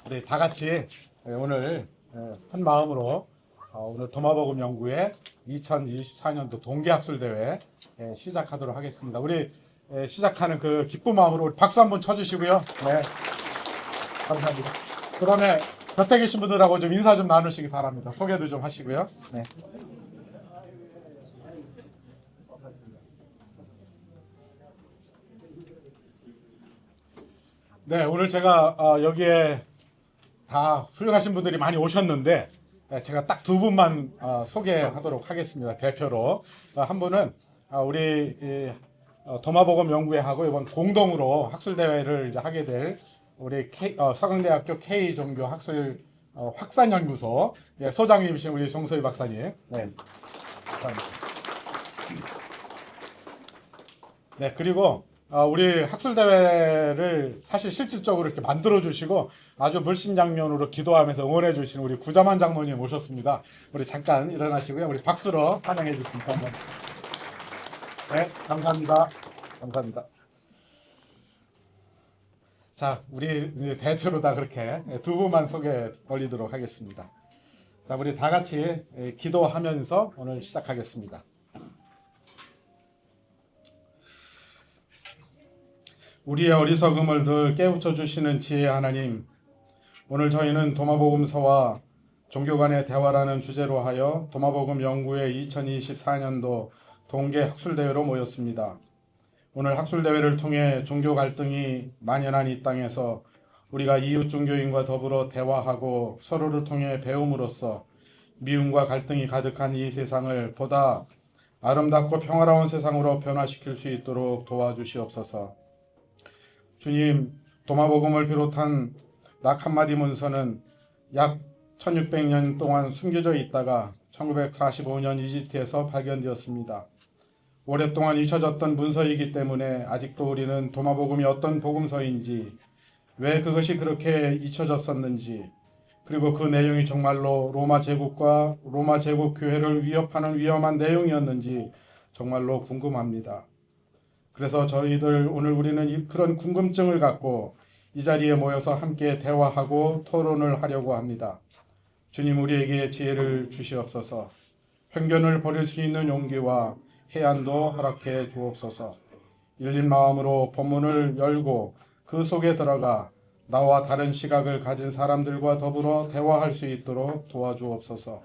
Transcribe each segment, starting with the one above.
우리 다 같이 오늘 한 마음으로 오늘 도마복음 연구회 2024년도 동계학술대회 시작하도록 하겠습니다. 우리 시작하는 그 기쁜 마음으로 우리 박수 한번 쳐주시고요. 네, 감사합니다. 그다음에 곁에 계신 분들하고 좀 인사 좀 나누시기 바랍니다. 소개도 좀 하시고요. 네. 네, 오늘 제가 여기에 다 훌륭하신 분들이 많이 오셨는데 제가 딱 두 분만 소개하도록 하겠습니다. 대표로 한 분은 우리 도마복음 연구회하고 이번 공동으로 학술대회를 이제 하게 될 우리 서강대학교 K종교 학술 확산연구소 소장님이신 우리 정소희 박사님. 네, 감사합니다. 네, 그리고 우리 학술대회를 사실 실질적으로 이렇게 만들어주시고 아주 물심장면으로 기도하면서 응원해주신 우리 구자만 장로님 오셨습니다. 우리 잠깐 일어나시고요. 우리 박수로 환영해 주십니다. 네, 감사합니다. 감사합니다. 자, 우리 대표로 다 그렇게 두 분만 소개 올리도록 하겠습니다. 자, 우리 다 같이 기도하면서 오늘 시작하겠습니다. 우리의 어리석음을 늘 깨우쳐 주시는 지혜의 하나님, 오늘 저희는 도마복음서와 종교 간의 대화라는 주제로 하여 도마복음 연구회 2024년도 동계 학술대회로 모였습니다. 오늘 학술대회를 통해 종교 갈등이 만연한 이 땅에서 우리가 이웃 종교인과 더불어 대화하고 서로를 통해 배움으로써 미움과 갈등이 가득한 이 세상을 보다 아름답고 평화로운 세상으로 변화시킬 수 있도록 도와주시옵소서. 주님, 도마복음을 비롯한 낙한마디 문서는 약 1600년 동안 숨겨져 있다가 1945년 이집트에서 발견되었습니다. 오랫동안 잊혀졌던 문서이기 때문에 아직도 우리는 도마복음이 어떤 복음서인지, 왜 그것이 그렇게 잊혀졌었는지, 그리고 그 내용이 정말로 로마 제국과 로마 제국 교회를 위협하는 위험한 내용이었는지 정말로 궁금합니다. 그래서 저희들 오늘 우리는 그런 궁금증을 갖고 이 자리에 모여서 함께 대화하고 토론을 하려고 합니다. 주님, 우리에게 지혜를 주시옵소서. 편견을 버릴 수 있는 용기와 해안도 허락해 주옵소서. 열린 마음으로 본문을 열고 그 속에 들어가 나와 다른 시각을 가진 사람들과 더불어 대화할 수 있도록 도와주옵소서.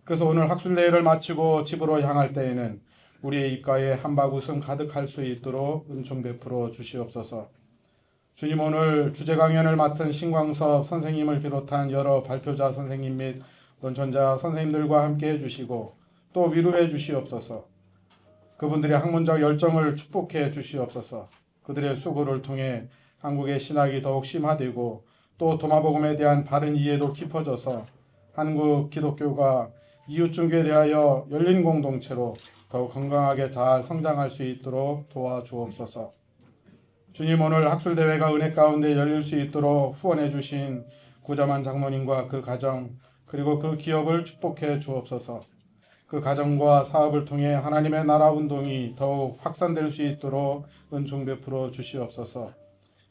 그래서 오늘 학술대회를 마치고 집으로 향할 때에는 우리의 입가에 한바구음 가득할 수 있도록 은총 베풀어 주시옵소서. 주님, 오늘 주제 강연을 맡은 신광섭 선생님을 비롯한 여러 발표자 선생님 및 논천자 선생님들과 함께 해주시고 또 위로해 주시옵소서. 그분들의 학문적 열정을 축복해 주시옵소서. 그들의 수고를 통해 한국의 신학이 더욱 심화되고 또 도마복음에 대한 바른 이해도 깊어져서 한국 기독교가 이웃 종교에 대하여 열린 공동체로 더욱 건강하게 잘 성장할 수 있도록 도와주옵소서. 주님, 오늘 학술대회가 은혜 가운데 열릴 수 있도록 후원해 주신 구자만 장로님과 그 가정 그리고 그 기업을 축복해 주옵소서. 그 가정과 사업을 통해 하나님의 나라 운동이 더욱 확산될 수 있도록 은총 베풀어 주시옵소서.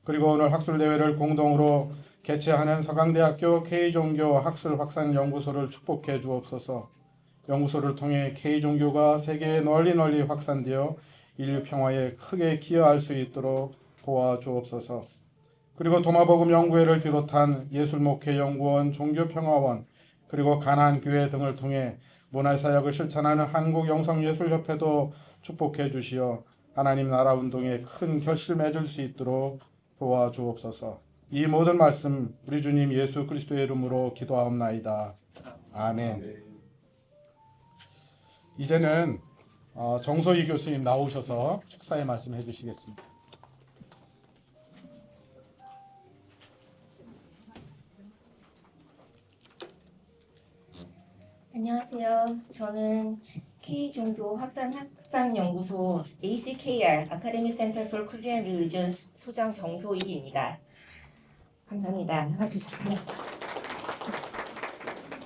그리고 오늘 학술대회를 공동으로 개최하는 서강대학교 K종교 학술 확산 연구소를 축복해 주옵소서. 연구소를 통해 K종교가 세계에 널리 확산되어 인류 평화에 크게 기여할 수 있도록 도와주옵소서. 그리고 도마복음 연구회를 비롯한 예술목회연구원, 종교평화원, 그리고 가난교회 등을 통해 문화사역을 실천하는 한국영성예술협회도 축복해 주시어 하나님 나라 운동에 큰 결실 맺을 수 있도록 도와주옵소서. 이 모든 말씀 우리 주님 예수 그리스도의 이름으로 기도하옵나이다. 아멘. 이제는 정소희 교수님 나오셔서 축사의 말씀 해주시겠습니다. 안녕하세요. 저는 K종교 확산연구소 ACKR Academic Center for Korean Religions 소장 정소희입니다. 감사합니다. 나와주셔서.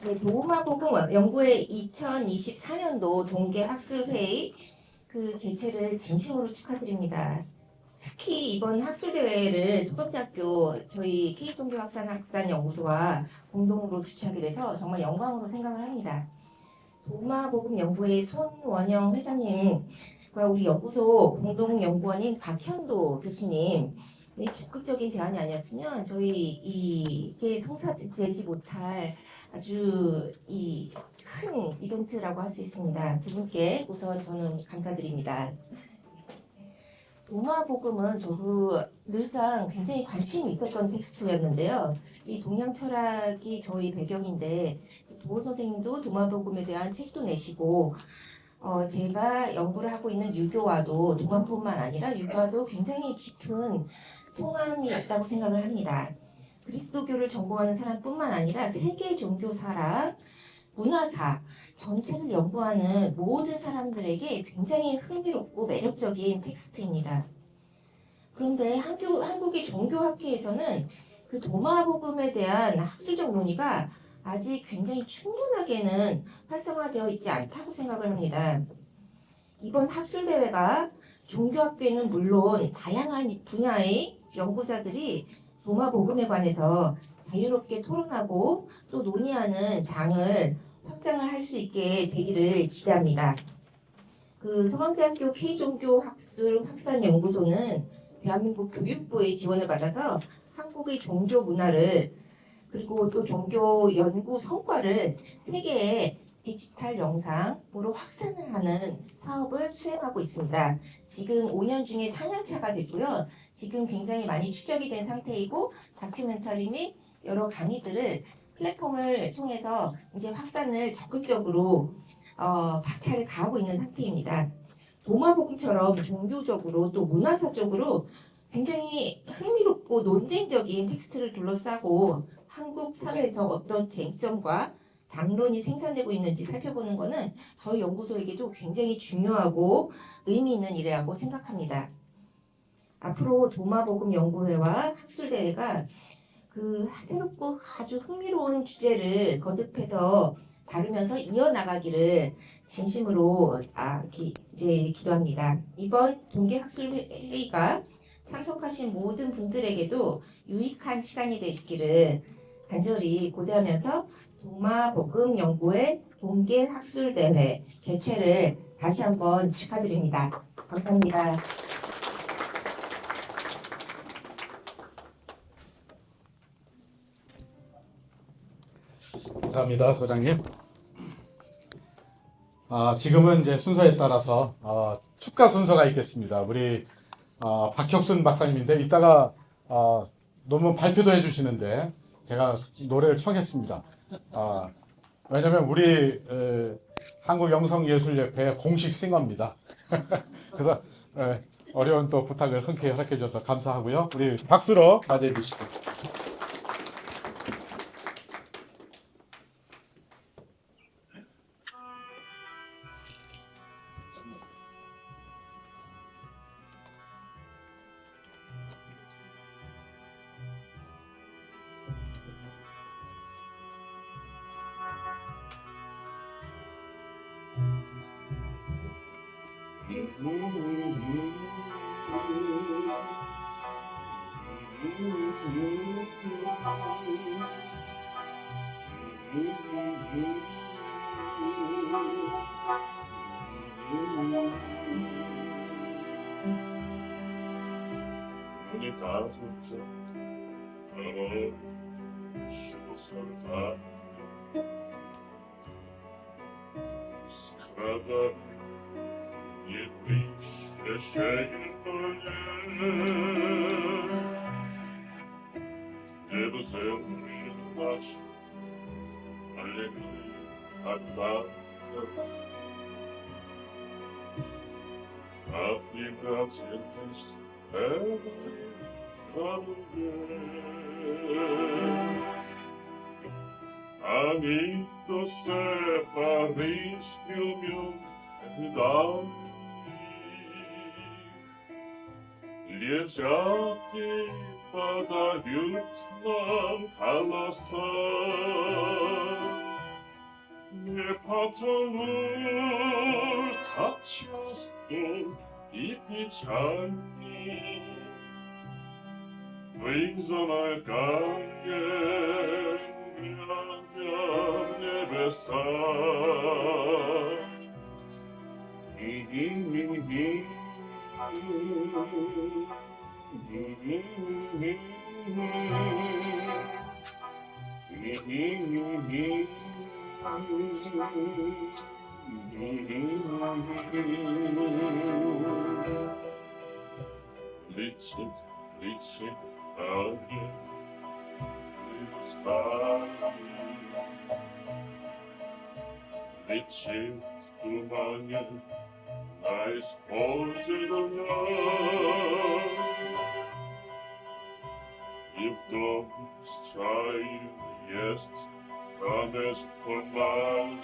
네, 도마복음 연구회 2024년도 동계 학술회의 그 개최를 진심으로 축하드립니다. 특히 이번 학술대회를 서울대학교 저희 K종교학산학산연구소와 공동으로 주최하게 돼서 정말 영광으로 생각을 합니다. 도마복음 연구회 손원영 회장님과 우리 연구소 공동연구원인 박현도 교수님 적극적인 제안이 아니었으면 저희 이게 성사되지 못할 아주 이 큰 이벤트라고 할 수 있습니다. 두 분께 우선 저는 감사드립니다. 도마복음은 저도 늘상 굉장히 관심이 있었던 텍스트였는데요. 이 동양 철학이 저희 배경인데 도호 선생님도 도마복음에 대한 책도 내시고 제가 연구를 하고 있는 유교와도 도마뿐만 아니라 유교와도 굉장히 깊은 통함이 있다고 생각을 합니다. 그리스도교를 전공하는 사람뿐만 아니라 세계 종교사랑 문화사 전체를 연구하는 모든 사람들에게 굉장히 흥미롭고 매력적인 텍스트입니다. 그런데 한국의 종교학회에서는 그 도마복음에 대한 학술적 논의가 아직 굉장히 충분하게는 활성화되어 있지 않다고 생각을 합니다. 이번 학술대회가 종교학계는 물론 다양한 분야의 연구자들이 도마복음에 관해서 자유롭게 토론하고 또 논의하는 장을 확장을 할 수 있게 되기를 기대합니다. 그 서강대학교 K종교학술확산연구소는 대한민국 교육부의 지원을 받아서 한국의 종교 문화를 그리고 또 종교 연구 성과를 세계에 디지털 영상으로 확산을 하는 사업을 수행하고 있습니다. 지금 5년 중에 4년차가 됐고요. 지금 굉장히 많이 축적이 된 상태이고 다큐멘터리 및 여러 강의들을 플랫폼을 통해서 이제 확산을 적극적으로 박차를 가하고 있는 상태입니다. 도마복음처럼 종교적으로 또 문화사적으로 굉장히 흥미롭고 논쟁적인 텍스트를 둘러싸고 한국 사회에서 어떤 쟁점과 당론이 생산되고 있는지 살펴보는 것은 저희 연구소에게도 굉장히 중요하고 의미 있는 일이라고 생각합니다. 앞으로 도마복음 연구회와 학술대회가 그 새롭고 아주 흥미로운 주제를 거듭해서 다루면서 이어나가기를 진심으로 이제 기도합니다. 이번 동계학술회의가 참석하신 모든 분들에게도 유익한 시간이 되시기를 간절히 고대하면서 도마복음 연구회 동계학술대회 개최를 다시 한번 축하드립니다. 감사합니다. 감사합니다, 소장님. 지금은 이제 순서에 따라서 축가 순서가 있겠습니다. 우리 박혁순 박사님인데 이따가 논문 발표도 해주시는데 제가 노래를 청했습니다. 왜냐하면 우리 한국영성예술협회 공식 싱어입니다. 그래서 어려운 또 부탁을 흔쾌히 허락해 주셔서 감사하고요. 우리 박수로 맞이해 주시고. Amico separis piumium et Dani, lieciati pada jutnam kalasa, 내 바통을 다쳤어 잎이 찬니 윈선할 강에 양양 내 뱃살 리친 리친 아기 리친 수많은 나의 스포츠들이야 If the strive jest promise for my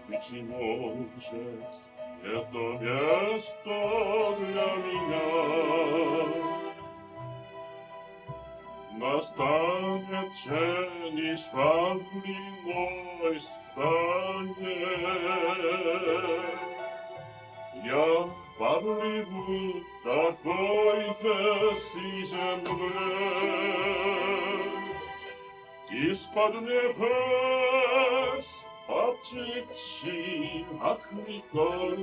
Which emotions yet the best of Настане чені швабрі мой стане Я бабливу такой же сижемре Из-под небес обчичи ахмикон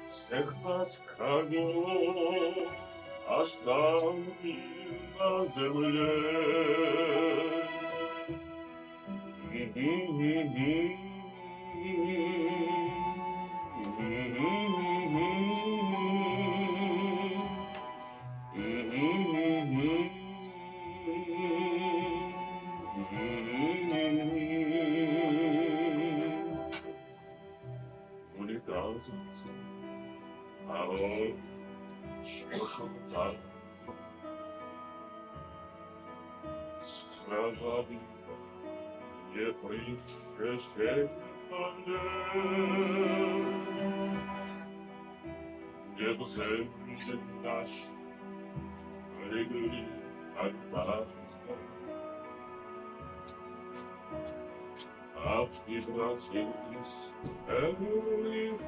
Всех вас храню оставим на земле. 우리 가슴 아오 Шахта, скравави, не пришедший Небо земли наш, регли тогда. Обратились эли земле.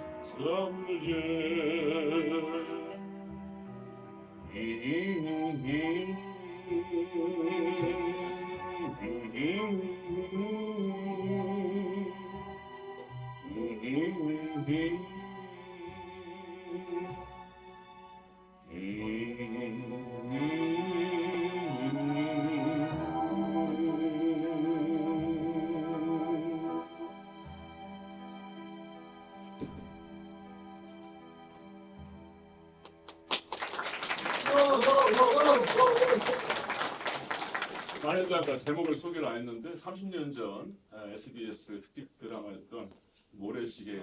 많이들 아까 제목을 소개를 안 했는데 30년 전 SBS 특집 드라마였던 모래시계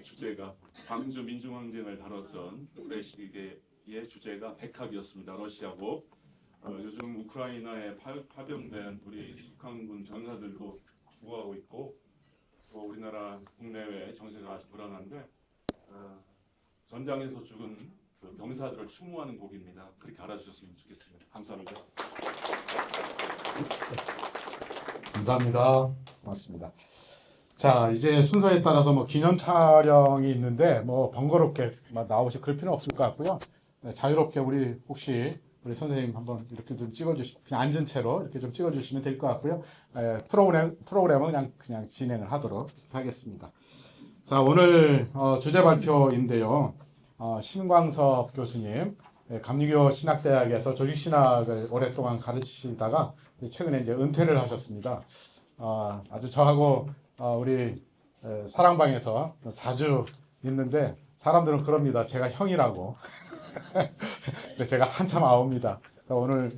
주제가 광주 민중항쟁을 다뤘던 모래시계의 주제가 백합이었습니다. 러시아고 요즘 우크라이나에 파병된 우리 북한군 병사들도 죽어가고 있고 또 우리나라 국내외 정세가 아주 불안한데 전장에서 죽은 그 병사들을 추모하는 곡입니다. 그렇게 알아주셨으면 좋겠습니다. 감사합니다. 감사합니다. 고맙습니다. 자, 이제 순서에 따라서 뭐 기념 촬영이 있는데 뭐 번거롭게 막 나오시 그럴 필요는 없을 것 같고요. 네, 자유롭게 우리 혹시 우리 선생님 한번 이렇게 좀 찍어주시, 그냥 앉은 채로 이렇게 좀 찍어주시면 될 것 같고요. 프로그램은 그냥 진행을 하도록 하겠습니다. 자, 오늘 주제 발표인데요. 신광섭 교수님, 감리교 신학대학에서 조직신학을 오랫동안 가르치시다가 최근에 이제 은퇴를 하셨습니다. 아주 저하고 우리 사랑방에서 자주 있는데 사람들은 그럽니다. 제가 형이라고. 근데 제가 한참 아웁니다. 오늘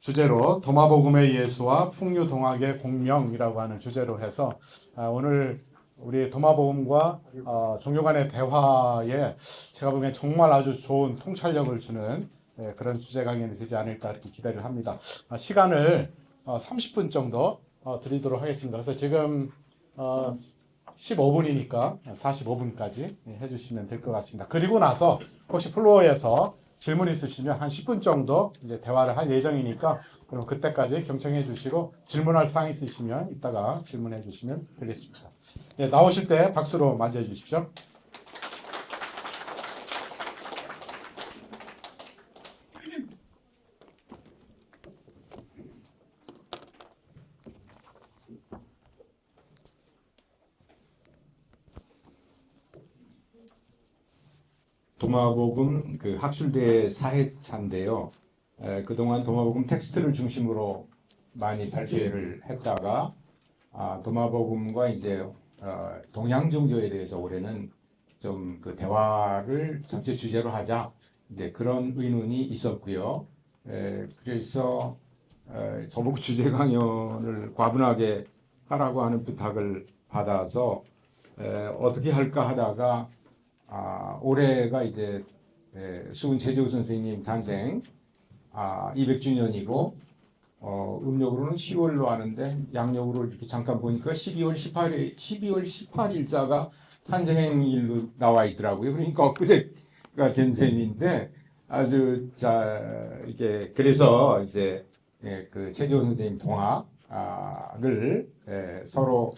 주제로 도마복음의 예수와 풍류동학의 공명이라고 하는 주제로 해서 오늘 우리 도마복음과 종교 간의 대화에 제가 보기엔 정말 아주 좋은 통찰력을 주는 그런 주제 강연이 되지 않을까 이렇게 기대를 합니다. 시간을 30분 정도 드리도록 하겠습니다. 그래서 지금 15분이니까 45분까지 해주시면 될 것 같습니다. 그리고 나서 혹시 플로어에서 질문 있으시면 한 10분 정도 이제 대화를 할 예정이니까 그럼 그때까지 경청해 주시고 질문할 사항 있으시면 이따가 질문해 주시면 되겠습니다. 예, 나오실 때 박수로 맞이해 주십시오. 도마복음 그 학술대 4회차인데요. 그동안 도마복음 텍스트를 중심으로 많이 발표를 했다가 도마복음과 이제 동양 종교에 대해서 올해는 좀 그 대화를 전체 주제로 하자 이제 그런 의논이 있었고요. 그래서 저보고 주제 강연을 과분하게 하라고 하는 부탁을 받아서 어떻게 할까 하다가 올해가 이제 수은 최재우 선생님 탄생 200주년이고 음력으로는 10월로 하는데 양력으로 이렇게 잠깐 보니까 12월 18일자가 탄생일로 나와 있더라고요. 그러니까 엊그제가 된 셈인데 아주 이게 그래서 이제 그 최재우 선생님 동학을 서로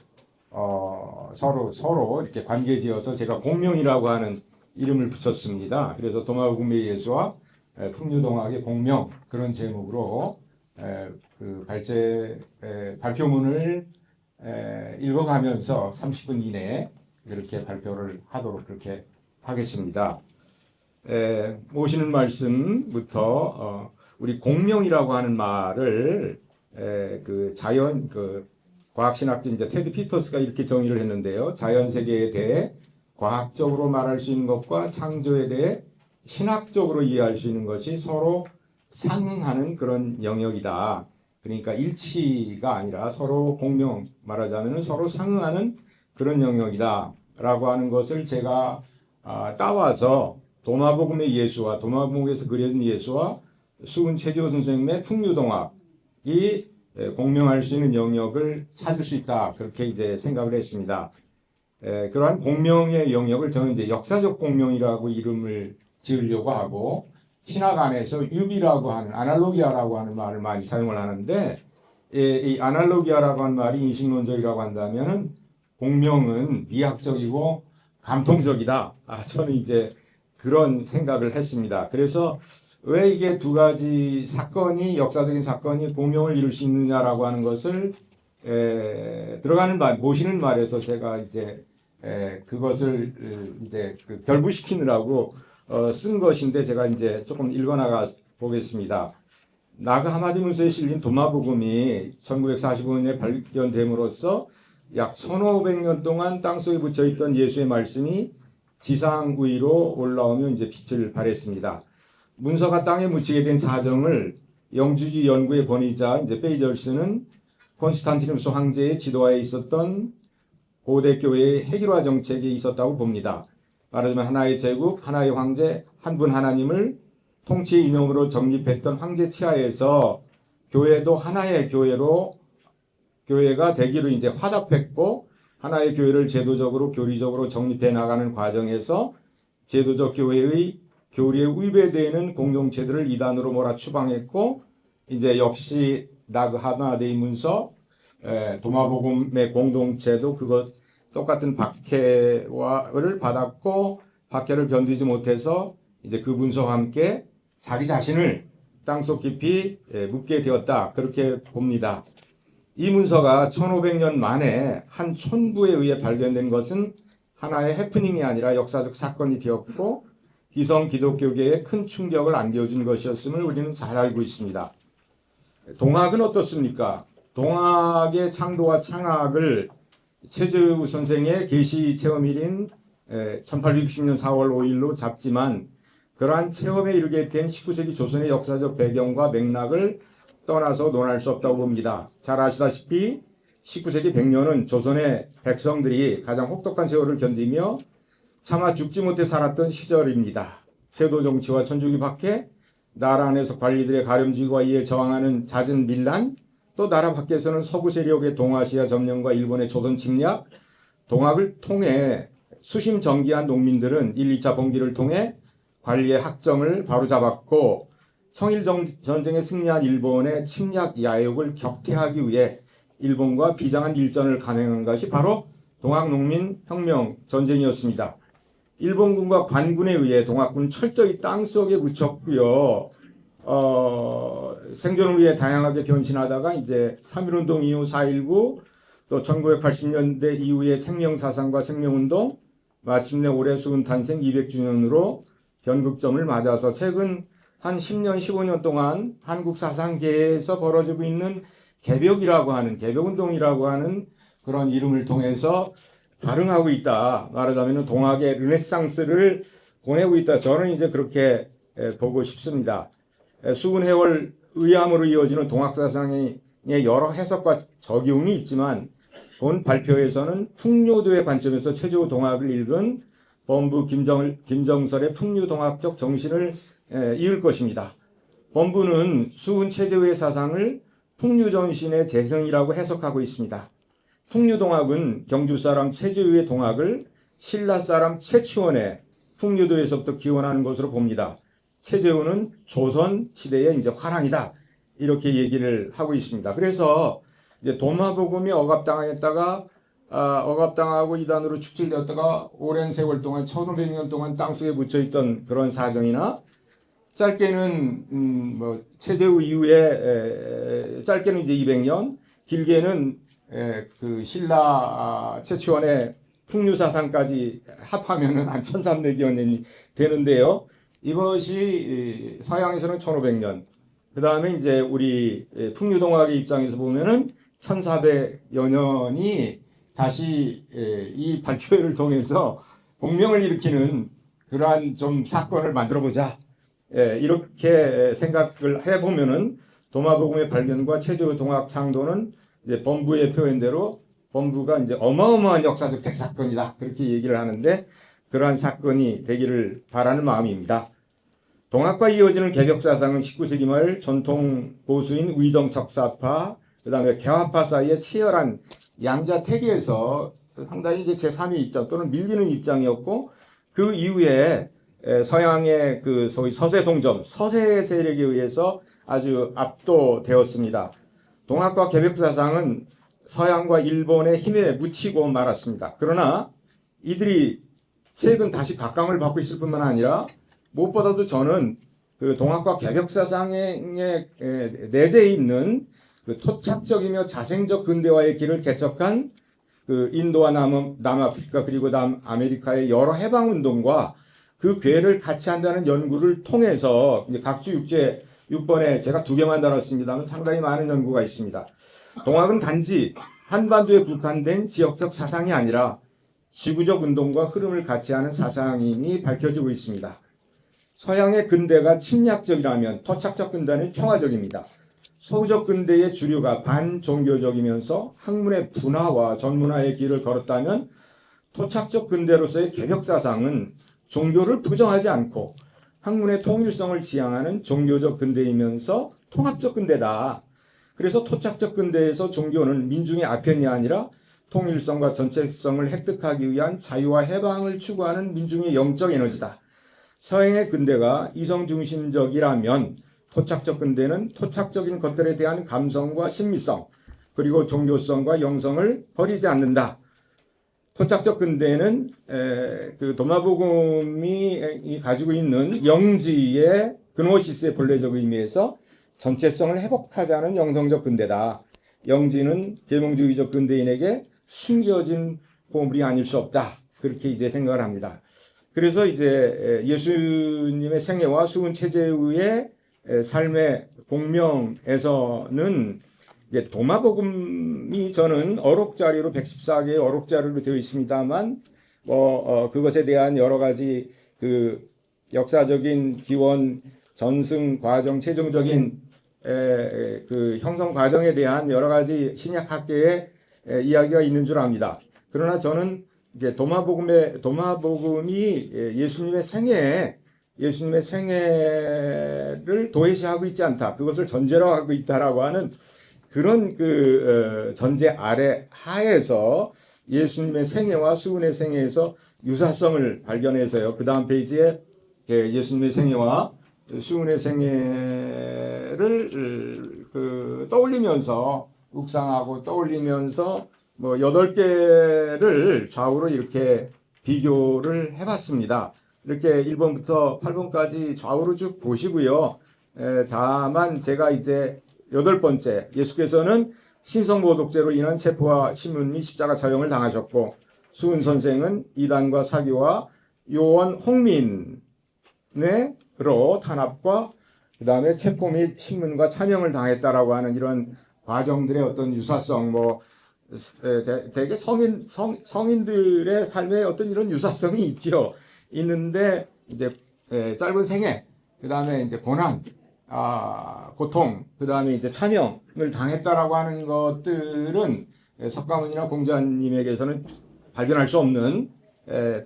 이렇게 관계지어서 제가 공명이라고 하는 이름을 붙였습니다. 그래서 도마복음의 예수와 풍류동학의 공명 그런 제목으로 그 발표문을 읽어가면서 30분 이내에 이렇게 발표를 하도록 그렇게 하겠습니다. 모시는 말씀부터 우리 공명이라고 하는 말을 그 자연 과학신학자 이제 테드 피터스가 이렇게 정의를 했는데요. 자연 세계에 대해 과학적으로 말할 수 있는 것과 창조에 대해 신학적으로 이해할 수 있는 것이 서로 상응하는 그런 영역이다. 그러니까 일치가 아니라 서로 공명 말하자면 서로 상응하는 그런 영역이다라고 하는 것을 제가 따와서 도마복음의 예수와 도마복음에서 그려진 예수와 수은 최재호 선생님의 풍류동학이 공명할 수 있는 영역을 찾을 수 있다. 그렇게 이제 생각을 했습니다. 그러한 공명의 영역을 저는 이제 역사적 공명이라고 이름을 지으려고 하고 신학 안에서 유비라고 하는 아날로기아라고 하는 말을 많이 사용을 하는데 이 아날로기아라고 하는 말이 인식론적이라고 한다면은 공명은 미학적이고 감통적이다. 저는 이제 그런 생각을 했습니다. 그래서 왜 이게 두 가지 사건이 역사적인 사건이 공명을 이룰 수 있느냐라고 하는 것을 들어가는 말 모시는 말에서 제가 이제 그것을 이제 결부시키느라고 쓴 것인데 제가 이제 조금 읽어나가 보겠습니다. 나그 하마디 문서에 실린 도마복음이 1945년에 발견됨으로써 약 1500년 동안 땅속에 붙여있던 예수의 말씀이 지상 위로 올라오며 이제 빛을 발했습니다. 문서가 땅에 묻히게 된 사정을 영주지 연구의 권위자 이제 페이덜스는 콘스탄티누스 황제의 지도하에 있었던 고대 교회의 핵일화 정책에 있었다고 봅니다. 말하자면 하나의 제국, 하나의 황제, 한 분 하나님을 통치의 이념으로 정립했던 황제 치하에서 교회도 하나의 교회가 되기로 이제 화답했고 하나의 교회를 제도적으로 교리적으로 정립해 나가는 과정에서 제도적 교회의 교리에 위배되는 공동체들을 이단으로 몰아추방했고 이제 역시 나그 하나데이 문서 도마복음의 공동체도 그것 똑같은 박해를 받았고 박해를 견디지 못해서 이제 그 문서와 함께 자기 자신을 땅속 깊이 묻게 되었다. 그렇게 봅니다. 이 문서가 1500년 만에 한 촌부에 의해 발견된 것은 하나의 해프닝이 아니라 역사적 사건이 되었고 기성 기독교계에 큰 충격을 안겨준 것이었음을 우리는 잘 알고 있습니다. 동학은 어떻습니까? 동학의 창도와 창학을 최재우 선생의 계시 체험일인 1860년 4월 5일로 잡지만 그러한 체험에 이르게 된 19세기 조선의 역사적 배경과 맥락을 떠나서 논할 수 없다고 봅니다. 잘 아시다시피 19세기 100년은 조선의 백성들이 가장 혹독한 세월을 견디며 차마 죽지 못해 살았던 시절입니다. 세도 정치와 천주교 박해, 나라 안에서 관리들의 가렴주의와 이에 저항하는 잦은 밀란, 또 나라 밖에서는 서구 세력의 동아시아 점령과 일본의 조선 침략, 동학을 통해 수심 정기한 농민들은 1, 2차 봉기를 통해 관리의 학정을 바로잡았고 청일전쟁에 승리한 일본의 침략 야욕을 격퇴하기 위해 일본과 비장한 일전을 감행한 것이 바로 동학농민혁명 전쟁이었습니다. 일본군과 관군에 의해 동학군은 철저히 땅속에 묻혔고요. 생존을 위해 다양하게 변신하다가 이제 3.1운동 이후 4.19, 또 1980년대 이후의 생명사상과 생명운동, 마침내 올해 수은 탄생 200주년으로 변극점을 맞아서 최근 한 10년, 15년 동안 한국 사상계에서 벌어지고 있는 개벽운동이라고 하는 그런 이름을 통해서 발흥하고 있다. 말하자면 동학의 르네상스를 보내고 있다. 저는 이제 그렇게 보고 싶습니다. 수군해월 의함으로 이어지는 동학사상의 여러 해석과 적용이 있지만 본 발표에서는 풍요도의 관점에서 최조 동학을 읽은 범부 김정설의 풍류동학적 정신을 이을 것입니다. 범부는 수군 최재우의 사상을 풍류정신의 재성이라고 해석하고 있습니다. 풍류동학은 경주 사람 최재우의 동학을 신라 사람 최치원의 풍류도에서부터 기원하는 것으로 봅니다. 최재우는 조선 시대의 이제 화랑이다. 이렇게 얘기를 하고 있습니다. 그래서 이제 도마복음이 억압당하고 이단으로 축출되었다가 오랜 세월 동안 1500년 동안 땅속에 묻혀있던 그런 사정이나 짧게는 최재우 이후에 짧게는 이제 200년, 길게는 그 신라 최치원의 풍류사상까지 합하면은 한 1300여 년이 되는데요. 이것이 서양에서는 1500년, 그 다음에 이제 우리 풍류동학의 입장에서 보면은 1400여 년이 다시 이 발표회를 통해서 공명을 일으키는 그러한 좀 사건을 만들어보자. 이렇게 생각을 해보면은 도마복음의 발견과 최재우 동학 창도는 이제 범부의 표현대로 범부가 이제 어마어마한 역사적 대사건이다. 그렇게 얘기를 하는데 그러한 사건이 되기를 바라는 마음입니다. 동학과 이어지는 개혁사상은 19세기 말 전통 보수인 의정척사파, 그 다음에 개화파 사이의 치열한 양자태계에서 상당히 이제 제3의 입장 또는 밀리는 입장이었고 그 이후에 서양의 그 소위 서세동점, 서세 세력에 의해서 아주 압도되었습니다. 동학과 개혁사상은 서양과 일본의 힘에 묻히고 말았습니다. 그러나 이들이 최근 다시 각광을 받고 있을 뿐만 아니라 무엇보다도 저는 그 동학과 개혁사상의 내재해 있는 그 토착적이며 자생적 근대화의 길을 개척한 그 인도와 남아프리카 그리고 남아메리카의 여러 해방운동과 그 궤를 같이 한다는 연구를 통해서 이제 각주 6번에 제가 2개만 다뤘습니다만 상당히 많은 연구가 있습니다. 동학은 단지 한반도에 국한된 지역적 사상이 아니라 지구적 운동과 흐름을 같이 하는 사상임이 밝혀지고 있습니다. 서양의 근대가 침략적이라면 토착적 근대는 평화적입니다. 서구적 근대의 주류가 반종교적이면서 학문의 분화와 전문화의 길을 걸었다면 토착적 근대로서의 개혁사상은 종교를 부정하지 않고 학문의 통일성을 지향하는 종교적 근대이면서 통합적 근대다. 그래서 토착적 근대에서 종교는 민중의 아편이 아니라 통일성과 전체성을 획득하기 위한 자유와 해방을 추구하는 민중의 영적 에너지다. 서양의 근대가 이성중심적이라면 토착적 근대는 토착적인 것들에 대한 감성과 신미성 그리고 종교성과 영성을 버리지 않는다. 토착적 근대는 그 도마복음이 가지고 있는 영지의 그노시스의 본래적 의미에서 전체성을 회복하자는 영성적 근대다. 영지는 계몽주의적 근대인에게 숨겨진 보물이 아닐 수 없다. 그렇게 이제 생각을 합니다. 그래서 이제 예수님의 생애와 수군 최재우의 삶의 공명에서는 이제 도마복음이 저는 어록자리로 114개의 어록자리로 되어 있습니다만 그것에 대한 여러 가지 그 역사적인 기원, 전승 과정, 최종적인 그 형성 과정에 대한 여러 가지 신약학계의 이야기가 있는 줄 압니다. 그러나 저는 이제 도마복음이 예수님의 생애를 도외시하고 있지 않다. 그것을 전제로 하고 있다라고 하는 그런 그 전제 아래 하에서 예수님의 생애와 수군의 생애에서 유사성을 발견해서요. 그 다음 페이지에 예수님의 생애와 수훈의 생애를 떠올리면서 묵상하고 떠올리면서 뭐 8개를 좌우로 이렇게 비교를 해봤습니다. 이렇게 1번부터 8번까지 좌우로 쭉 보시고요. 다만 제가 이제 8번째, 예수께서는 신성모독죄로 인한 체포와 신문 및 십자가 처형을 당하셨고, 수훈 선생은 이단과 사기와 요원 홍민으로 탄압과 그 다음에 체포 및 신문과 참형을 당했다라고 하는 이런 과정들의 어떤 유사성, 대개 성인들의 삶에 어떤 이런 유사성이 있지요. 있는데 이제 짧은 생애, 그 다음에 이제 고난, 고통, 그 다음에 이제 참형을 당했다라고 하는 것들은 석가모니나 공자님에게서는 발견할 수 없는,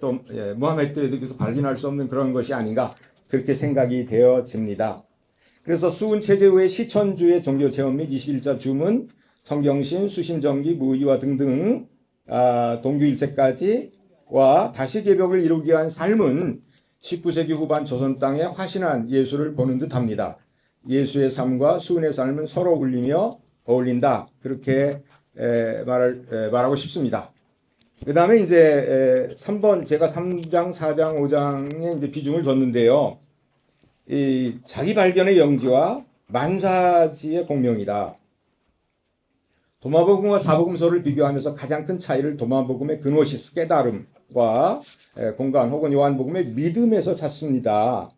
또 무하메드에게도 발견할 수 없는 그런 것이 아닌가, 그렇게 생각이 되어집니다. 그래서 수훈 체제 후의 시천주의 종교 체험 및 21자 주문, 성경신, 수신정기, 무의와 등등 동규 1세까지와 다시 개벽을 이루기 위한 삶은 19세기 후반 조선 땅의 화신한 예수를 보는 듯합니다. 예수의 삶과 수훈의 삶은 서로 울리며 어울린다. 그렇게 말하고 싶습니다. 그 다음에 이제 3번, 제가 3장, 4장, 5장에 이제 비중을 뒀는데요. 이 자기 발견의 영지와 만사지의 공명이다. 도마복음과 사복음서를 비교하면서 가장 큰 차이를 도마복음의 그노시스 깨달음과 공간 혹은 요한복음의 믿음에서 찾습니다.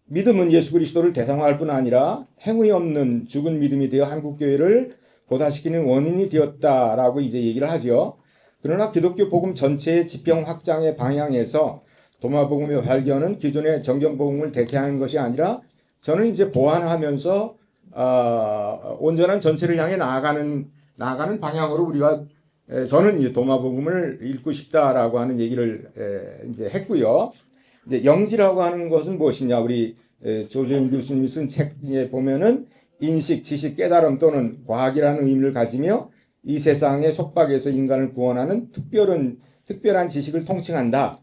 믿음은 예수 그리스도를 대상화할 뿐 아니라 행위 없는 죽은 믿음이 되어 한국교회를 고다시키는 원인이 되었다라고 이제 얘기를 하죠. 그러나 기독교 복음 전체의 지평 확장의 방향에서 도마복음의 발견은 기존의 정경복음을 대체하는 것이 아니라 저는 이제 보완하면서 온전한 전체를 향해 나아가는 방향으로 우리가 저는 이제 도마복음을 읽고 싶다라고 하는 얘기를 이제 했고요. 이제 영지라고 하는 것은 무엇이냐? 우리 조재훈 교수님이 쓴 책에 보면은 인식, 지식, 깨달음 또는 과학이라는 의미를 가지며 이 세상의 속박에서 인간을 구원하는 특별한 지식을 통칭한다.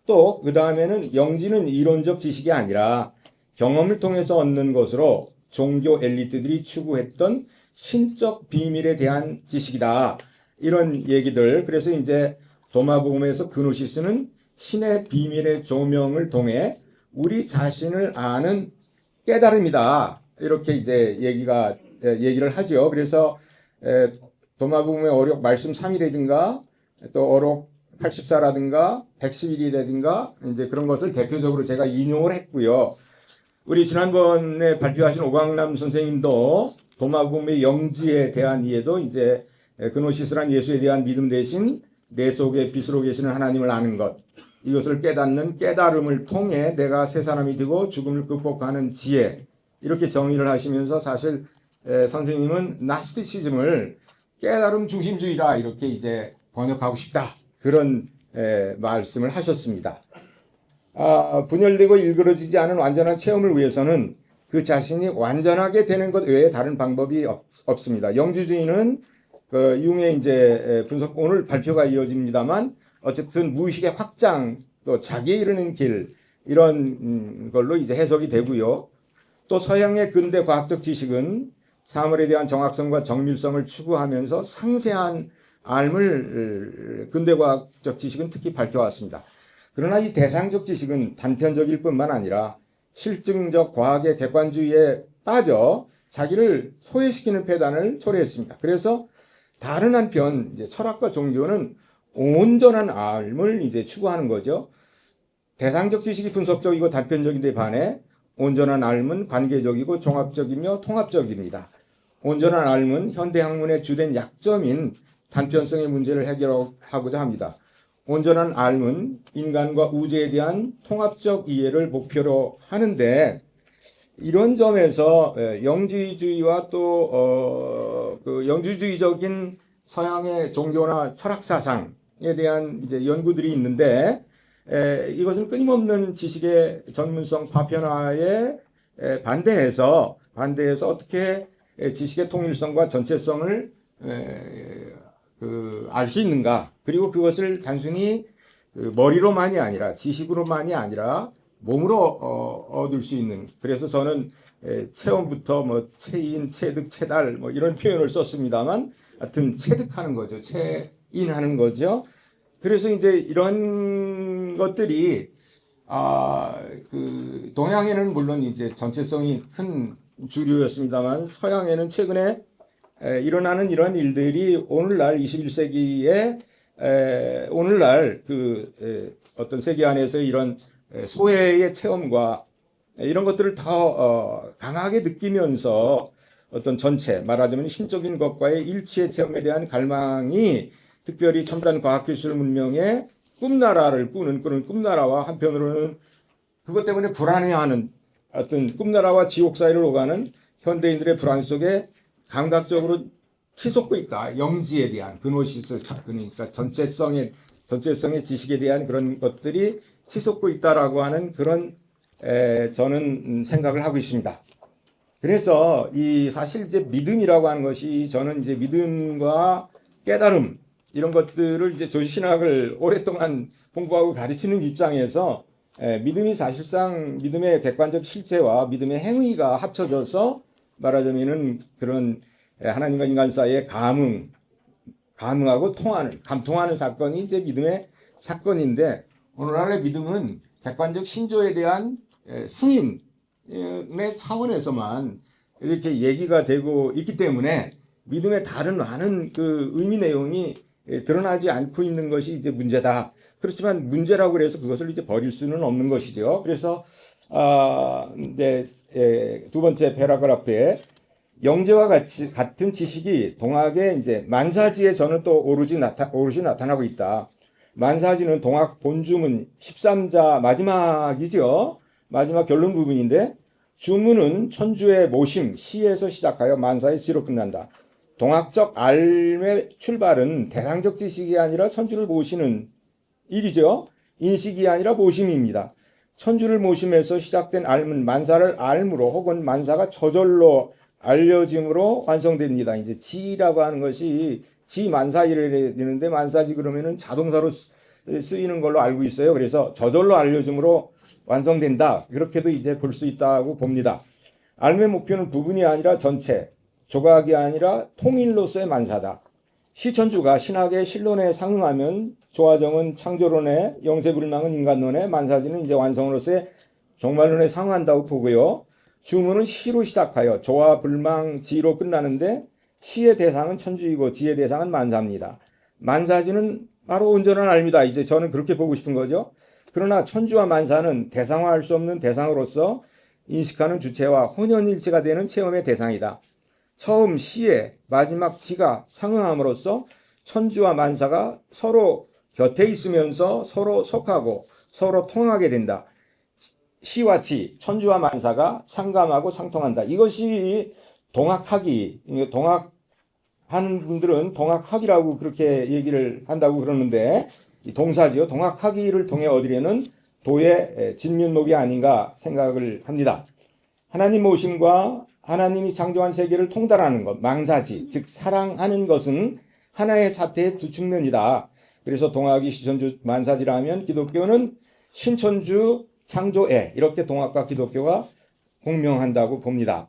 또 그 다음에는 영지는 이론적 지식이 아니라 경험을 통해서 얻는 것으로 종교 엘리트들이 추구했던 신적 비밀에 대한 지식이다. 이런 얘기들. 그래서 이제 도마복음에서 그노시스는 신의 비밀의 조명을 통해 우리 자신을 아는 깨달음이다. 이렇게 이제 얘기를 하죠. 그래서 도마복음의 어록 말씀 3이라든가 또 어록 84라든가 111이라든가 이제 그런 것을 대표적으로 제가 인용을 했고요. 우리 지난번에 발표하신 오광남 선생님도 도마복음의 영지에 대한 이해도 이제 그노시스란 예수에 대한 믿음 대신 내 속에 빛으로 계시는 하나님을 아는 것, 이것을 깨닫는 깨달음을 통해 내가 새 사람이 되고 죽음을 극복하는 지혜, 이렇게 정의를 하시면서 사실 선생님은 나스티시즘을 깨달음 중심주의라 이렇게 이제 번역하고 싶다, 그런 말씀을 하셨습니다. 분열되고 일그러지지 않은 완전한 체험을 위해서는 그 자신이 완전하게 되는 것 외에 다른 방법이 없습니다. 영주주의는 융의 이제 분석, 오늘 발표가 이어집니다만 어쨌든 무의식의 확장, 또 자기에 이르는 길, 이런 걸로 이제 해석이 되고요. 또 서양의 근대 과학적 지식은 사물에 대한 정확성과 정밀성을 추구하면서 상세한 알을 근대 과학적 지식은 특히 밝혀왔습니다. 그러나 이 대상적 지식은 단편적일 뿐만 아니라 실증적 과학의 객관주의에 빠져 자기를 소외시키는 폐단을 초래했습니다. 그래서 다른 한편 이제 철학과 종교는 온전한 알을 이제 추구하는 거죠. 대상적 지식이 분석적이고 단편적인데 반해 온전한 알은 관계적이고 종합적이며 통합적입니다. 온전한 알은 현대 학문의 주된 약점인 단편성의 문제를 해결하고자 합니다. 온전한 알은 인간과 우주에 대한 통합적 이해를 목표로 하는데, 이런 점에서 영지주의와 또 그 영지주의적인 서양의 종교나 철학 사상에 대한 이제 연구들이 있는데, 이것은 끊임없는 지식의 전문성 파편화에 반대해서 어떻게 지식의 통일성과 전체성을 알 수 있는가, 그리고 그것을 단순히 그 머리로만이 아니라 지식으로만이 아니라 몸으로 얻을 수 있는. 그래서 저는 체험부터 뭐 체인, 체득, 체달 뭐 이런 표현을 썼습니다만 하여튼 체득하는 거죠. 체인하는 거죠. 그래서 이제 이런 것들이 그 동양에는 물론 이제 전체성이 큰 주류였습니다만 서양에는 최근에 일어나는 이런 일들이 오늘날 21세기에 오늘날 그 어떤 세계 안에서 이런 소외의 체험과 이런 것들을 더 강하게 느끼면서 어떤 전체 말하자면 신적인 것과의 일치의 체험에 대한 갈망이 특별히 첨단 과학기술 문명의 꿈나라를 꾸는 꿈나라와 한편으로는 그것 때문에 불안해하는 어떤 꿈나라와 지옥 사이를 오가는 현대인들의 불안 속에 감각적으로 치솟고 있다. 영지에 대한 그노시스, 그러니까 전체성의 지식에 대한 그런 것들이 치솟고 있다라고 하는 그런 저는 생각을 하고 있습니다. 그래서 이 사실 이제 믿음이라고 하는 것이 저는 이제 믿음과 깨달음 이런 것들을 이제 조신학을 오랫동안 공부하고 가르치는 입장에서 믿음이 사실상 믿음의 객관적 실체와 믿음의 행위가 합쳐져서 말하자면은 그런 하나님과 인간 사이의 감흥하고 감통하는 사건이 이제 믿음의 사건인데 오늘날의 믿음은 객관적 신조에 대한 승인의 차원에서만 이렇게 얘기가 되고 있기 때문에 믿음의 다른 많은 그 의미 내용이 드러나지 않고 있는 것이 이제 문제다. 그렇지만 문제라고 해서 그것을 이제 버릴 수는 없는 것이죠. 그래서 이제 두 번째 패러그래프에 영재와 같은 지식이 동학의 이제 만사지에 저는 또 오롯이 나타나고 있다. 만사지는 동학 본주문 13자 마지막이죠. 마지막 결론 부분인데 주문은 천주의 모심, 시에서 시작하여 만사의 시로 끝난다. 동학적 알의 출발은 대상적 지식이 아니라 천주를 모시는 일이죠. 인식이 아니라 모심입니다. 천주를 모심에서 시작된 알은 만사를 알므로 혹은 만사가 저절로 알려짐으로 완성됩니다. 이제 지라고 하는 것이 지만사이를 되는데 만사지 그러면은 자동사로 쓰이는 걸로 알고 있어요. 그래서 저절로 알려짐으로 완성된다. 그렇게도 이제 볼 수 있다고 봅니다. 알의 목표는 부분이 아니라 전체, 조각이 아니라 통일로서의 만사다. 시천주가 신학의 신론에 상응하면 조화정은 창조론에, 영세불망은 인간론에, 만사지는 이제 완성으로서의 종말론에 상응한다고 보고요. 주문은 시로 시작하여 조화, 불망, 지로 끝나는데 시의 대상은 천주이고 지의 대상은 만사입니다. 만사지는 바로 온전한 알입니다. 이제 저는 그렇게 보고 싶은 거죠. 그러나 천주와 만사는 대상화할 수 없는 대상으로서 인식하는 주체와 혼연일체가 되는 체험의 대상이다. 처음 시에 마지막 지가 상응함으로써 천주와 만사가 서로 곁에 있으면서 서로 속하고 서로 통하게 된다. 시와 지, 천주와 만사가 상감하고 상통한다. 이것이 동학학이, 동학하는 분들은 동학학이라고 그렇게 얘기를 한다고 그러는데 이 동사지요. 동학학의를 통해 얻으려는 도의 진면목이 아닌가 생각을 합니다. 하나님 모심과 하나님이 창조한 세계를 통달하는 것, 망사지, 즉 사랑하는 것은 하나의 사태의 두 측면이다. 그래서 동학이 시천주 만사지라면 기독교는 신천주 창조애 이렇게 동학과 기독교가 공명한다고 봅니다.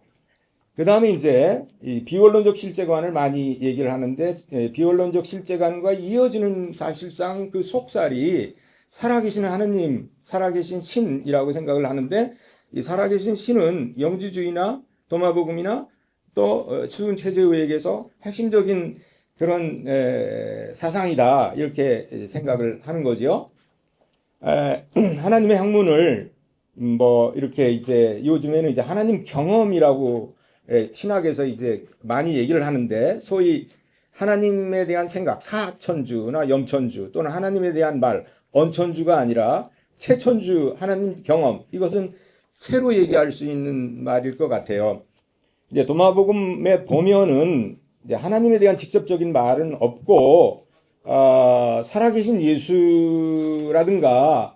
그 다음에 이제 이 비원론적 실제관을 많이 얘기를 하는데 비원론적 실제관과 이어지는 사실상 그 속살이 살아계신 하느님, 살아계신 신이라고 생각을 하는데 이 살아계신 신은 영지주의나 도마복음이나 또 추운 체제의학에서 핵심적인 그런 사상이다 이렇게 생각을 하는 거죠. 하나님의 학문을 뭐 이렇게 이제 요즘에는 이제 하나님 경험이라고 신학에서 이제 많이 얘기를 하는데 소위 하나님에 대한 생각, 사천주나 염천주 또는 하나님에 대한 말, 언천주가 아니라 체천주, 하나님 경험 이것은 채로 얘기할 수 있는 말일 것 같아요. 이제 도마복음에 보면은 이제 하나님에 대한 직접적인 말은 없고 살아계신 예수라든가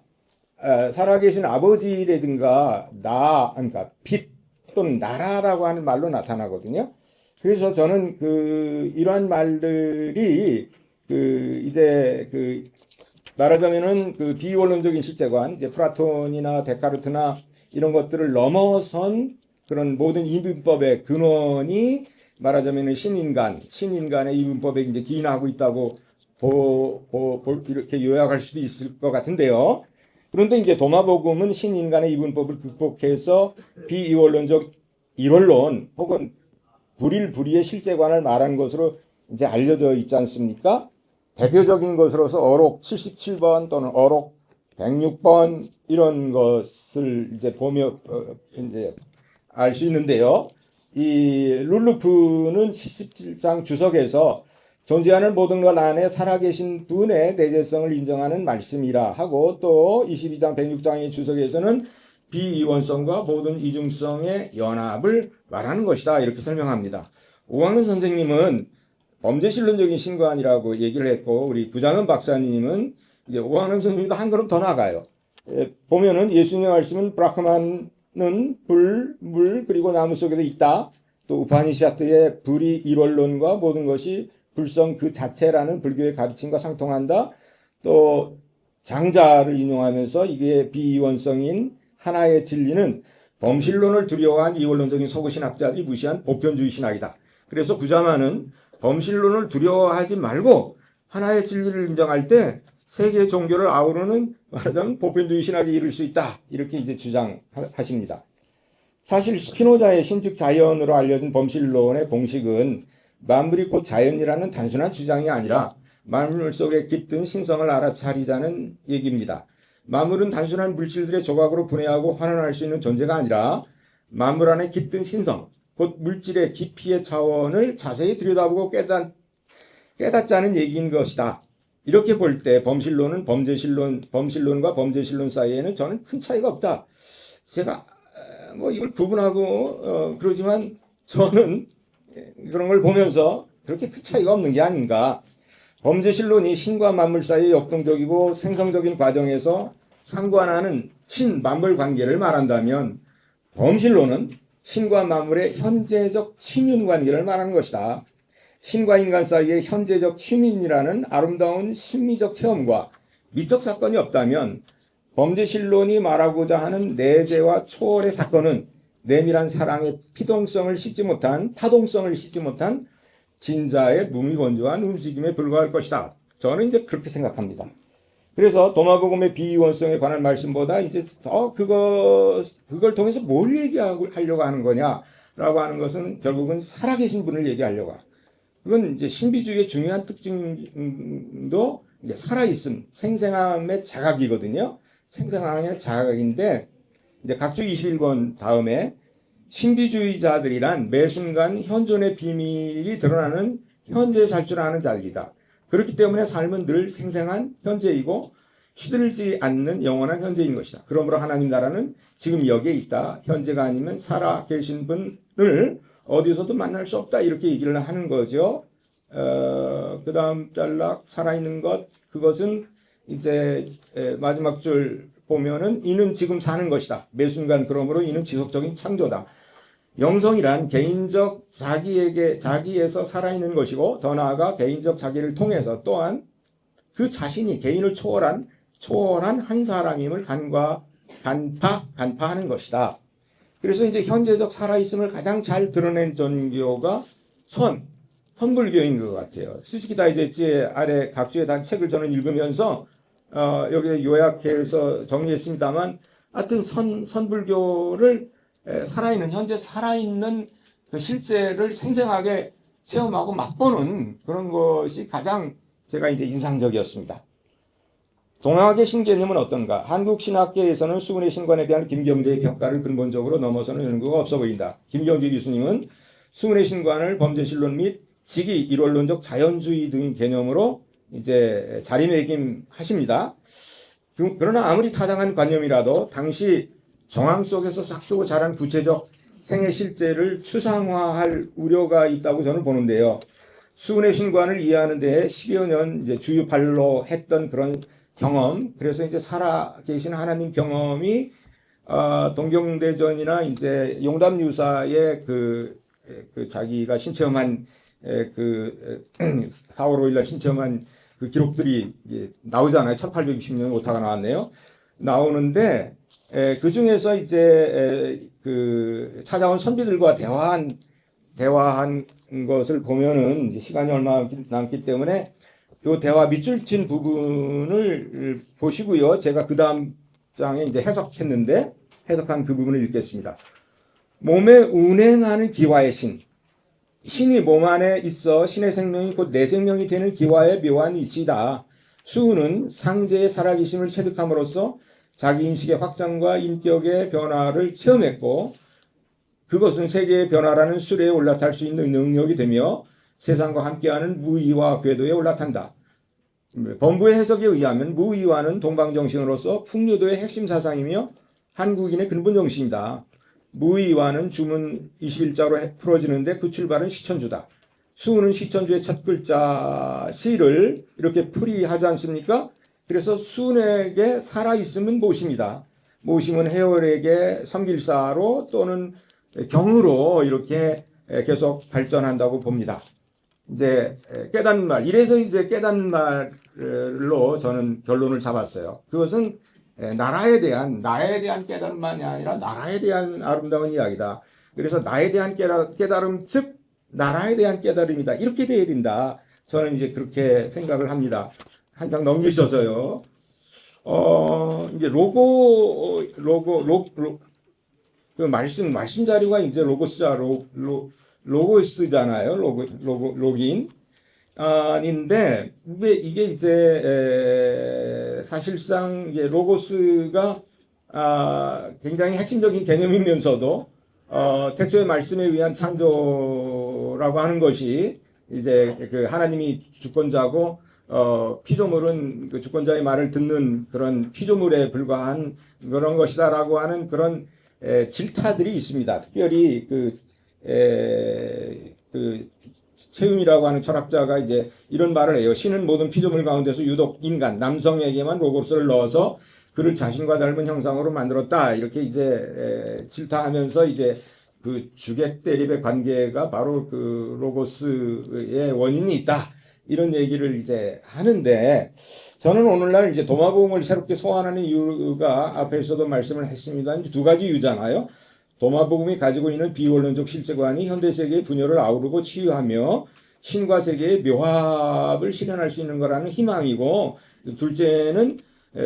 살아계신 아버지라든가 그러니까 빛 또는 나라라고 하는 말로 나타나거든요. 그래서 저는 이러한 말들이 이제 말하자면은 그 비원론적인 실제관, 이제 플라톤이나 데카르트나 이런 것들을 넘어선 그런 모든 이분법의 근원이 말하자면은 신인간의 이분법에 이제 기인하고 있다고 이렇게 요약할 수도 있을 것 같은데요. 그런데 이제 도마복음은 신인간의 이분법을 극복해서 비이원론적 일원론 혹은 불일불이의 실제관을 말한 것으로 이제 알려져 있지 않습니까? 대표적인 것으로서 어록 77번 또는 어록 106번 이런 것을 이제 보며 이제 알 수 있는데요. 이 룰루프는 77장 주석에서 존재하는 모든 것 안에 살아계신 분의 내재성을 인정하는 말씀이라 하고, 또 22장 106장의 주석에서는 비이원성과 모든 이중성의 연합을 말하는 것이다 이렇게 설명합니다. 오광근 선생님은 범죄신론적인 신관이라고 얘기를 했고, 우리 구장은 박사님은 이제 오광근 선생님도 한 걸음 더 나가요. 보면은 예수님의 말씀은 브라흐만은 불, 물 그리고 나무 속에도 있다. 또 우파니샤트의 불이 일원론과 모든 것이 불성 그 자체라는 불교의 가르침과 상통한다. 또 장자를 인용하면서 이게 비이원성인 하나의 진리는 범실론을 두려워한 이원론적인 서구 신학자들이 무시한 보편주의 신학이다. 그래서 구자만은 범실론을 두려워하지 말고 하나의 진리를 인정할 때 세계 종교를 아우르는 말하자면 보편주의 신학에 이를 수 있다. 이렇게 이제 주장하십니다. 사실 스피노자의 신즉 자연으로 알려진 범실론의 공식은 만물이 곧 자연이라는 단순한 주장이 아니라 만물 속에 깃든 신성을 알아차리자는 얘기입니다. 만물은 단순한 물질들의 조각으로 분해하고 환원할 수 있는 존재가 아니라 만물 안에 깃든 신성, 곧 물질의 깊이의 차원을 자세히 들여다보고 깨닫자는 얘기인 것이다. 이렇게 볼 때 범실론과 범죄실론 사이에는 저는 큰 차이가 없다. 제가 뭐 이걸 구분하고 그러지만 저는 그런 걸 보면서 그렇게 큰 차이가 없는 게 아닌가. 범죄실론이 신과 만물 사이의 역동적이고 생성적인 과정에서 상관하는 신-만물 관계를 말한다면, 범실론은 신과 만물의 현재적 친윤 관계를 말하는 것이다. 신과 인간 사이의 현재적 친윤이라는 아름다운 심미적 체험과 미적 사건이 없다면 범죄실론이 말하고자 하는 내재와 초월의 사건은 내밀한 사랑의 파동성을 싣지 못한 진자의 무미건조한 움직임에 불과할 것이다. 저는 이제 그렇게 생각합니다. 그래서 도마복음의 비이원성에 관한 말씀보다 이제 더 그걸 통해서 뭘 얘기하려고 하는 거냐라고 하는 것은 결국은 살아계신 분을 얘기하려고 하고, 그건 이제 신비주의의 중요한 특징도 이제 살아있음, 생생함의 자각이거든요. 생생함의 자각인데, 이제 각주 21권 다음에 신비주의자들이란 매 순간 현존의 비밀이 드러나는 현재에 살 줄 아는 자들이다. 그렇기 때문에 삶은 늘 생생한 현재이고 시들지 않는 영원한 현재인 것이다. 그러므로 하나님 나라는 지금 여기에 있다. 현재가 아니면 살아 계신 분을 어디서도 만날 수 없다. 이렇게 얘기를 하는 거죠. 그 다음 단락 살아있는 것, 그것은 이제 마지막 줄 보면은 이는 지금 사는 것이다. 매 순간 그러므로 이는 지속적인 창조다. 영성이란 개인적 자기에서 살아있는 것이고, 더 나아가 개인적 자기를 통해서 또한 그 자신이 개인을 초월한 한 사람임을 간파하는 것이다. 그래서 이제 현재적 살아있음을 가장 잘 드러낸 종교가 선불교인 것 같아요. 스스키 다이제츠의 아래 각주에 단 책을 저는 읽으면서 여기 요약해서 정리했습니다만, 하여튼 선불교를 현재 살아있는 그 실제를 생생하게 체험하고 맛보는 그런 것이 가장 제가 이제 인상적이었습니다. 동학의 신개념은 어떤가? 한국 신학계에서는 수군의 신관에 대한 김경재의 평가를 근본적으로 넘어서는 연구가 없어 보인다. 김경재 교수님은 수군의 신관을 범죄실론 및 직위 일원론적 자연주의 등 개념으로 이제 자리매김하십니다. 그러나 아무리 타당한 관념이라도 당시 정황 속에서 싹트고 자란 구체적 생애 실제를 추상화할 우려가 있다고 저는 보는데요. 수군의 신관을 이해하는 데에 10여 년 이제 주유팔로 했던 그런 경험, 그래서 이제 살아계신 하나님 경험이 동경대전이나 이제 용담유사의 그 자기가 신체험한 4월 5일날 신체험한 그 기록들이 나오잖아요. 1860년 오타가 나왔네요. 나오는데 그 중에서 이제 그 찾아온 선비들과 대화한 것을 보면은 이제 시간이 얼마 남기 때문에 그 대화 밑줄 친 부분을 보시고요. 제가 그 다음 장에 이제 해석한 그 부분을 읽겠습니다. 몸에 운행하는 기와의 신이 몸 안에 있어 신의 생명이 곧 내 생명이 되는 기와의 묘한 이치다. 수는 상제의 살아계심을 체득함으로써 자기 인식의 확장과 인격의 변화를 체험했고 그것은 세계의 변화라는 수레에 올라탈 수 있는 능력이 되며 세상과 함께하는 무의와 궤도에 올라탄다. 본부의 해석에 의하면 무의와는 동방정신으로서 풍류도의 핵심 사상이며 한국인의 근본 정신이다. 무의와는 주문 21자로 풀어지는데 그 출발은 시천주다. 수는 시천주의 첫 글자 시를 이렇게 풀이하지 않습니까? 그래서 수에게 살아있음은 모심이다. 모심은 해월에게 삼길사로 또는 경으로 이렇게 계속 발전한다고 봅니다. 이제 깨닫는 말, 이래서 이제 깨닫는 말로 저는 결론을 잡았어요. 그것은 나에 대한 깨달음만이 아니라 나라에 대한 아름다운 이야기다. 그래서 나에 대한 깨달음, 즉 나라에 대한 깨달음이다. 이렇게 돼야 된다. 저는 이제 그렇게 생각을 합니다. 한 장 넘기셔서요. 이제 그 말씀 자료가 이제 로고스잖아요. 로긴. 아닌데, 이게 이제, 사실상 이제 로고스가, 굉장히 핵심적인 개념이면서도, 태초의 말씀에 의한 창조라고 하는 것이, 이제 그 하나님이 주권자고, 피조물은 그 주권자의 말을 듣는 그런 피조물에 불과한 그런 것이다라고 하는 그런 질타들이 있습니다. 특별히 채윤이라고 하는 철학자가 이제 이런 말을 해요. 신은 모든 피조물 가운데서 유독 인간, 남성에게만 로고스를 넣어서 그를 자신과 닮은 형상으로 만들었다. 이렇게 이제 질타하면서 이제 그 주객 대립의 관계가 바로 그 로고스의 원인이 있다. 이런 얘기를 이제 하는데 저는 오늘날 이제 도마복음을 새롭게 소환하는 이유가 앞에서도 말씀을 했습니다. 두 가지 이유잖아요. 도마복음이 가지고 있는 비원론적 실제관이 현대세계의 분열을 아우르고 치유하며 신과 세계의 묘합을 실현할 수 있는 거라는 희망이고, 둘째는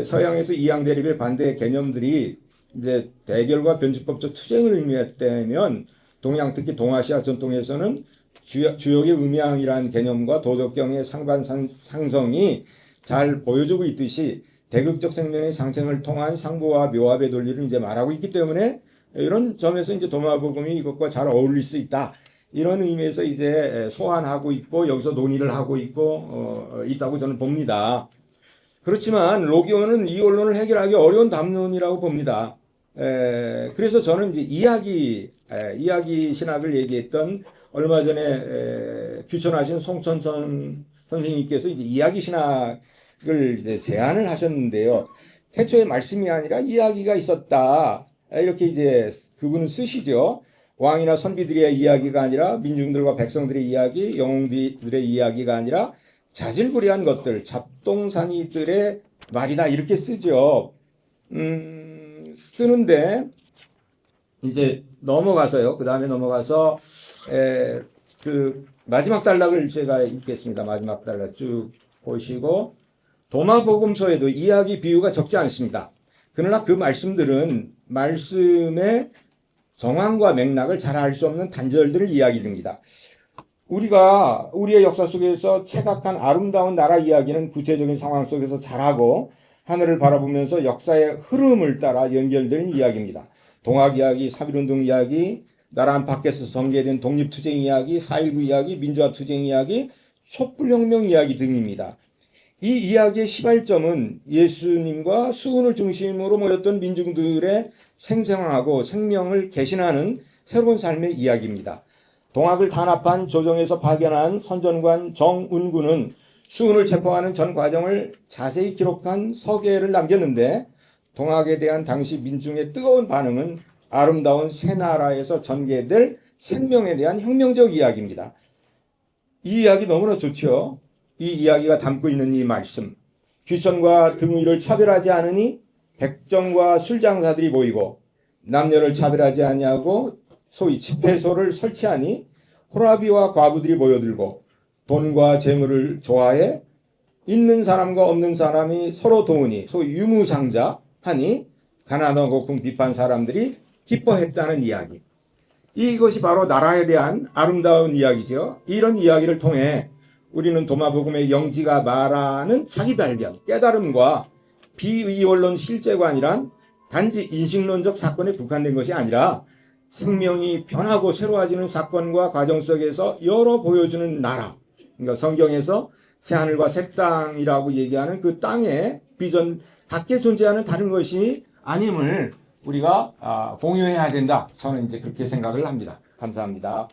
서양에서 이양 대립의 반대 개념들이 이제 대결과 변주법적 투쟁을 의미했다면 동양, 특히 동아시아 전통에서는 주역의 음양이라는 개념과 도덕경의 상성이 잘 보여주고 있듯이 대극적 생명의 상생을 통한 상보와 묘합의 논리를 이제 말하고 있기 때문에 이런 점에서 이제 도마복음이 이것과 잘 어울릴 수 있다. 이런 의미에서 이제 소환하고 있고 여기서 논의를 하고 있다고 저는 봅니다. 그렇지만 로기오는 이 원론을 해결하기 어려운 담론이라고 봅니다. 그래서 저는 이제 이야기 신학을 얘기했던 얼마 전에 귀천하신 송천선 선생님께서 이제 이야기 신학을 이제 제안을 하셨는데요. 태초에 말씀이 아니라 이야기가 있었다. 이렇게 이제 그분은 쓰시죠. 왕이나 선비들의 이야기가 아니라 민중들과 백성들의 이야기, 영웅들의 이야기가 아니라 자질구레한 것들, 잡동사니들의 말이다. 이렇게 쓰죠. 쓰는데 이제 넘어가서요. 그 다음에 넘어가서 그 마지막 단락을 제가 읽겠습니다. 마지막 단락 쭉 보시고 도마복음서에도 이야기 비유가 적지 않습니다. 그러나 그 말씀들은 말씀의 정황과 맥락을 잘 알 수 없는 단절들을 이야기합니다. 우리가 우리의 역사 속에서 체각한 아름다운 나라 이야기는 구체적인 상황 속에서 잘하고 하늘을 바라보면서 역사의 흐름을 따라 연결되는 이야기입니다. 동학 이야기, 3.1운동 이야기, 나라 안팎에서 전개된 독립투쟁 이야기, 4.19 이야기, 민주화 투쟁 이야기, 촛불혁명 이야기 등입니다. 이 이야기의 시발점은 예수님과 수군을 중심으로 모였던 민중들의 생생하고 생명을 개신하는 새로운 삶의 이야기입니다. 동학을 단합한 조정에서 파견한 선전관 정운구는 수군을 체포하는 전 과정을 자세히 기록한 서계를 남겼는데 동학에 대한 당시 민중의 뜨거운 반응은 아름다운 새 나라에서 전개될 생명에 대한 혁명적 이야기입니다. 이 이야기 너무나 좋죠. 이 이야기가 담고 있는 이 말씀. 귀천과 등위를 차별하지 않으니 백정과 술장사들이 모이고 남녀를 차별하지 아니하고 소위 집회소를 설치하니 호라비와 과부들이 모여들고 돈과 재물을 좋아해 있는 사람과 없는 사람이 서로 도우니 소위 유무상자 하니 가난하고 궁핍한 사람들이 기뻐했다는 이야기. 이것이 바로 나라에 대한 아름다운 이야기죠. 이런 이야기를 통해 우리는 도마복음의 영지가 말하는 자기 발견, 깨달음과 비의원론 실제관이란 단지 인식론적 사건에 국한된 것이 아니라 생명이 변하고 새로워지는 사건과 과정 속에서 열어 보여주는 나라. 그러니까 성경에서 새하늘과 새 땅이라고 얘기하는 그 땅의 비전 밖에 존재하는 다른 것이 아님을 우리가 공유해야 된다. 저는 이제 그렇게 생각을 합니다. 감사합니다.